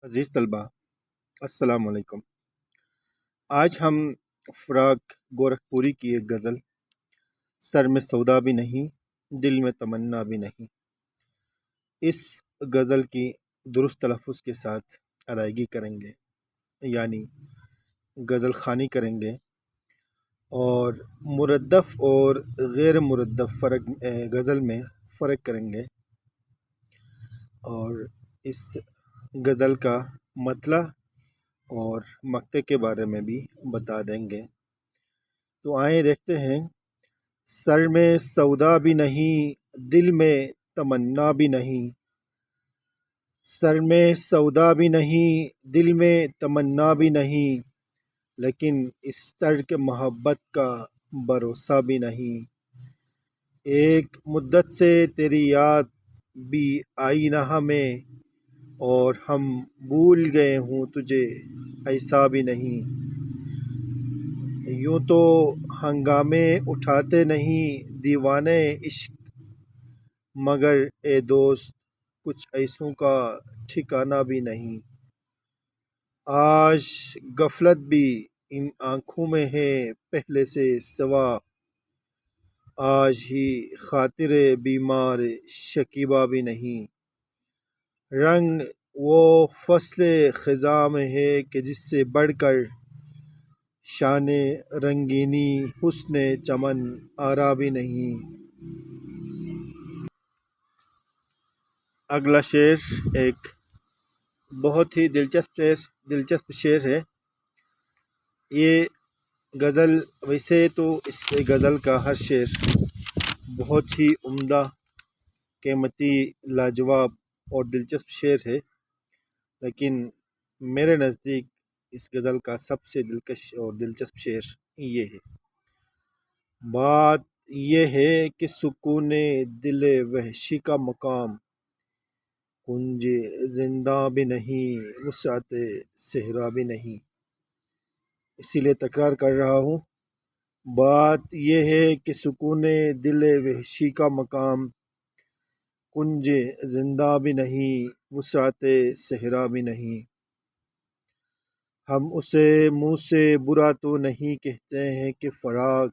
عزیز طلبہ السلام علیکم۔ آج ہم فراق گورکھپوری کی ایک غزل سر میں سودا بھی نہیں دل میں تمنا بھی نہیں، اس غزل کی درست تلفظ کے ساتھ ادائیگی کریں گے، یعنی غزل خوانی کریں گے اور مردف اور غیر مردف غزل میں فرق کریں گے اور اس غزل کا مطلع اور مقطع کے بارے میں بھی بتا دیں گے۔ تو آئیں دیکھتے ہیں۔ سر میں سودا بھی نہیں دل میں تمنا بھی نہیں، سر میں سودا بھی نہیں دل میں تمنا بھی نہیں، لیکن اس ترک محبت کا بھروسہ بھی نہیں۔ ایک مدت سے تیری یاد بھی آئی نہ ہمیں، اور ہم بھول گئے ہوں تجھے ایسا بھی نہیں۔ یوں تو ہنگامے اٹھاتے نہیں دیوانے عشق، مگر اے دوست کچھ ایسوں کا ٹھکانہ بھی نہیں۔ آج غفلت بھی ان آنکھوں میں ہے پہلے سے سوا، آج ہی خاطر بیمار شکیبہ بھی نہیں۔ رنگ وہ فصل خزاں میں ہے کہ جس سے بڑھ کر شان رنگینی حسن چمن آرا بھی نہیں۔ اگلا شعر ایک بہت ہی دلچسپ شعر ہے۔ یہ غزل ویسے تو اس غزل کا ہر شعر بہت ہی عمدہ، قیمتی، لاجواب اور دلچسپ شعر ہے، لیکن میرے نزدیک اس غزل کا سب سے دلکش اور دلچسپ شعر یہ ہے۔ بات یہ ہے کہ سکون دل وحشی کا مقام، کنج زندہ بھی نہیں وسعت صحرا بھی نہیں۔ اسی لیے تکرار کر رہا ہوں۔ بات یہ ہے کہ سکون دل وحشی کا مقام، کنج زندہ بھی نہیں وسعت صحرا بھی نہیں۔ ہم اسے منہ سے برا تو نہیں کہتے ہیں کہ فراق،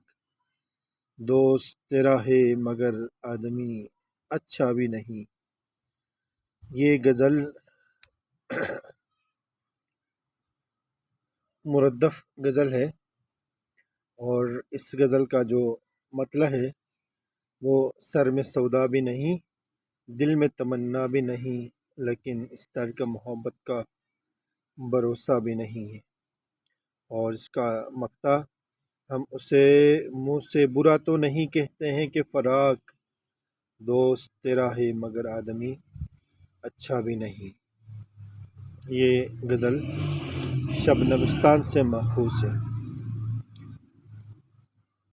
دوست تیرا ہے مگر آدمی اچھا بھی نہیں۔ یہ غزل مردف غزل ہے اور اس غزل کا جو مطلع ہے وہ سر میں سودا بھی نہیں دل میں تمنا بھی نہیں، لیکن اس ترک محبت کا بھروسہ بھی نہیں ہے۔ اور اس کا مقطع، ہم اسے منہ سے برا تو نہیں کہتے ہیں کہ فراق، دوست تیرا ہے مگر آدمی اچھا بھی نہیں۔ یہ غزل شبنمستان سے ماخوذ ہے۔